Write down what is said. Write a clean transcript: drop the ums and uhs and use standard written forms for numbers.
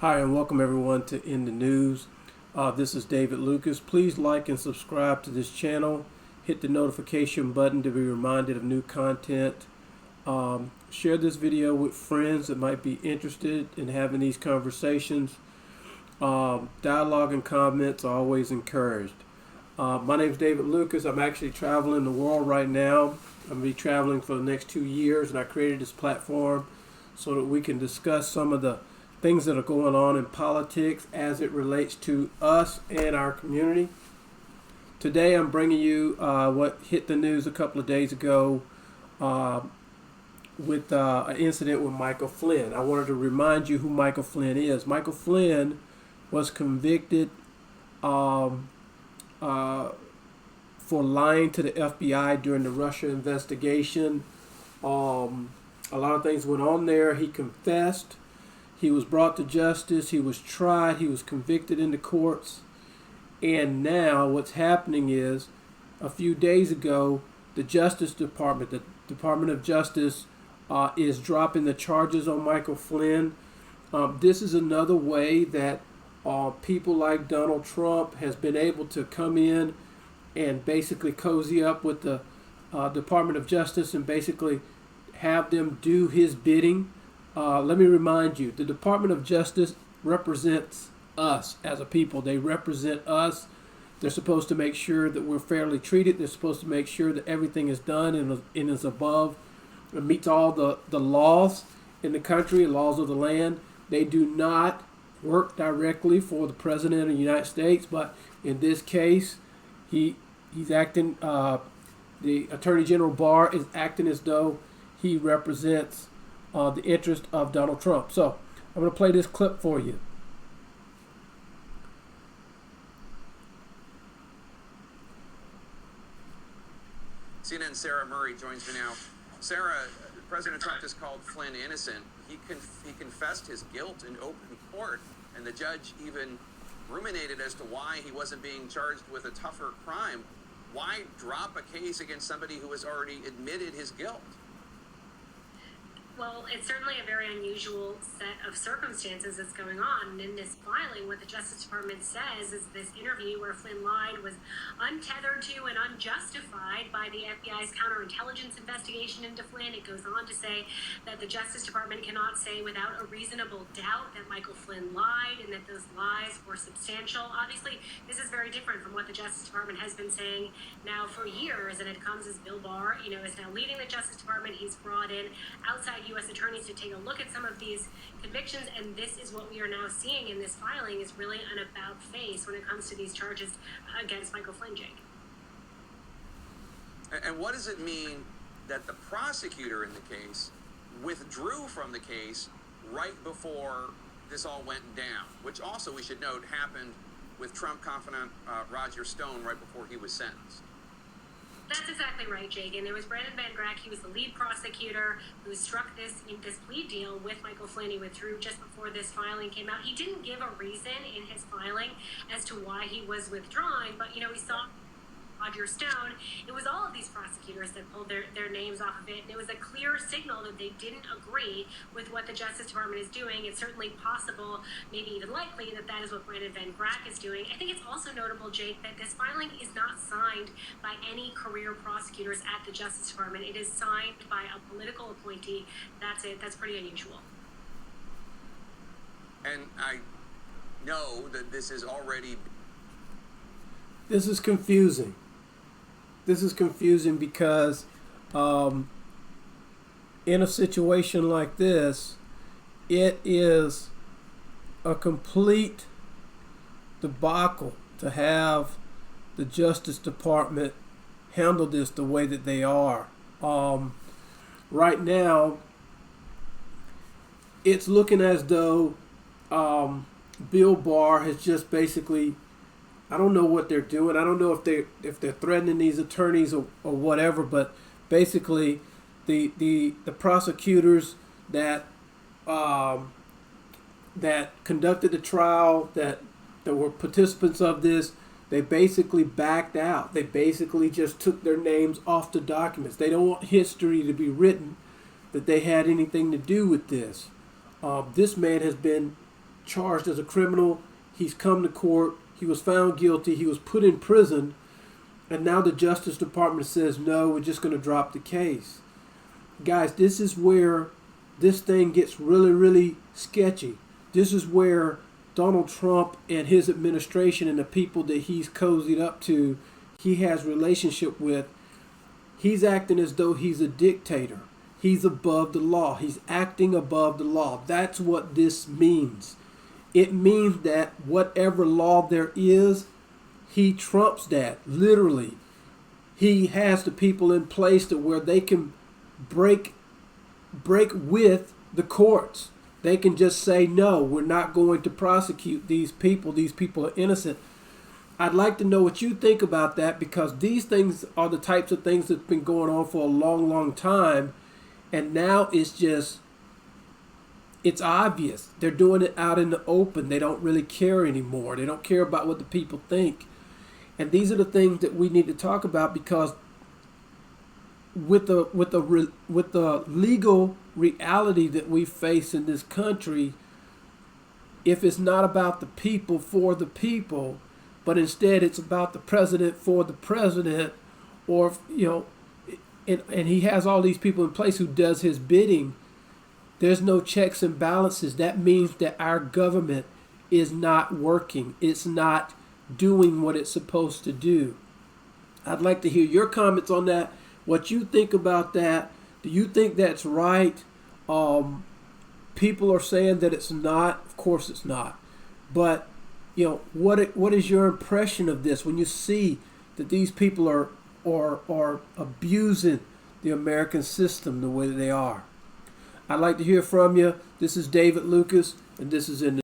Hi, and welcome everyone to In the News. This is David Lucas. Please like and subscribe to this channel. Hit the notification button to be reminded of new content. Share this video with friends that might be interested in having these conversations. Dialogue and comments are always encouraged. My name is David Lucas. I'm actually traveling the world right now. I'm going to be traveling for the next 2 years, and I created this platform so that we can discuss some of the things that are going on in politics as it relates to us and our community. Today I'm bringing you what hit the news a couple of days ago with an incident with Michael Flynn. I wanted to remind you who Michael Flynn is. Michael Flynn was convicted for lying to the FBI during the Russia investigation. A lot of things went on there. He confessed. He was brought to justice. He was tried. He was convicted in the courts. And now what's happening is, a few days ago, the Justice Department, the Department of Justice, is dropping the charges on Michael Flynn. This is another way that people like Donald Trump has been able to come in and basically cozy up with the Department of Justice and basically have them do his bidding. Let me remind you, the Department of Justice represents us as a people. They represent us. They're supposed to make sure that we're fairly treated. They're supposed to make sure that everything is done and is above and meets all the laws in the country, laws of the land. They do not work directly for the President of the United States, but in this case, he's acting, the Attorney General Barr is acting as though he represents the interest of Donald Trump. So I'm going to play this clip for you. CNN's Sarah Murray joins me now. Sarah, President Trump has called Flynn innocent. He confessed his guilt in open court, and the judge even ruminated as to why he wasn't being charged with a tougher crime. Why drop a case against somebody who has already admitted his guilt? Well, it's certainly a very unusual set of circumstances that's going on. And in this filing, what the Justice Department says is this interview where Flynn lied was untethered to and unjustified by the FBI's counterintelligence investigation into Flynn. It goes on to say that the Justice Department cannot say without a reasonable doubt that Michael Flynn lied and that those lies were substantial. Obviously, this is very different from what the Justice Department has been saying now for years, and it comes as Bill Barr, is now leading the Justice Department. He's brought in outside U.S. attorneys to take a look at some of these convictions, and this is what we are now seeing in this filing is really an about face when it comes to these charges against Michael Flynn, Jake. And what does it mean that the prosecutor in the case withdrew from the case right before this all went down, which also we should note happened with Trump confidant Roger Stone right before he was sentenced? That's exactly right, Jake. And it was Brandon Van Grack. He was the lead prosecutor who struck this plea deal with Michael Flynn. He withdrew just before this filing came out. He didn't give a reason in his filing as to why he was withdrawing, but, we saw Roger Stone. It was all of these prosecutors that pulled their names off of it, and it was a clear signal that they didn't agree with what the Justice Department is doing. It's certainly possible, maybe even likely, that is what Brandon Van Grack is doing. I think it's also notable, Jake, that this filing is not signed by any career prosecutors at the Justice Department. It is signed by a political appointee. That's it. That's pretty unusual. And I know that this is already... This is confusing. This is confusing because in a situation like this, it is a complete debacle to have the Justice Department handle this the way that they are. Right now, it's looking as though Bill Barr has just basically, I don't know what they're doing. I don't know if they're threatening these attorneys or whatever, but basically the prosecutors that conducted the trial, that were participants of this, they basically backed out. They basically just took their names off the documents. They don't want history to be written that they had anything to do with this. This man has been charged as a criminal. He's come to court. He was found guilty. He was put in prison. And now the Justice Department says, no, we're just going to drop the case. Guys, this is where this thing gets really, really sketchy. This is where Donald Trump and his administration and the people that he's cozied up to, he has relationship with, he's acting as though he's a dictator. He's above the law. He's acting above the law. That's what this means. It means that whatever law there is, he trumps that, literally. He has the people in place to where they can break with the courts. They can just say, no, we're not going to prosecute these people. These people are innocent. I'd like to know what you think about that, because these things are the types of things that's been going on for a long, long time. And now it's obvious. They're doing it out in the open. They don't really care anymore. They don't care about what the people think. And these are the things that we need to talk about, because with the legal reality that we face in this country, if it's not about the people for the people, but instead it's about the president for the president, or and he has all these people in place who does his bidding, there's no checks and balances. That means that our government is not working. It's not doing what it's supposed to do. I'd like to hear your comments on that, what you think about that. Do you think that's right? People are saying that it's not. Of course it's not. But what is your impression of this when you see that these people are abusing the American system the way that they are? I'd like to hear from you. This is David Lucas, and this is In the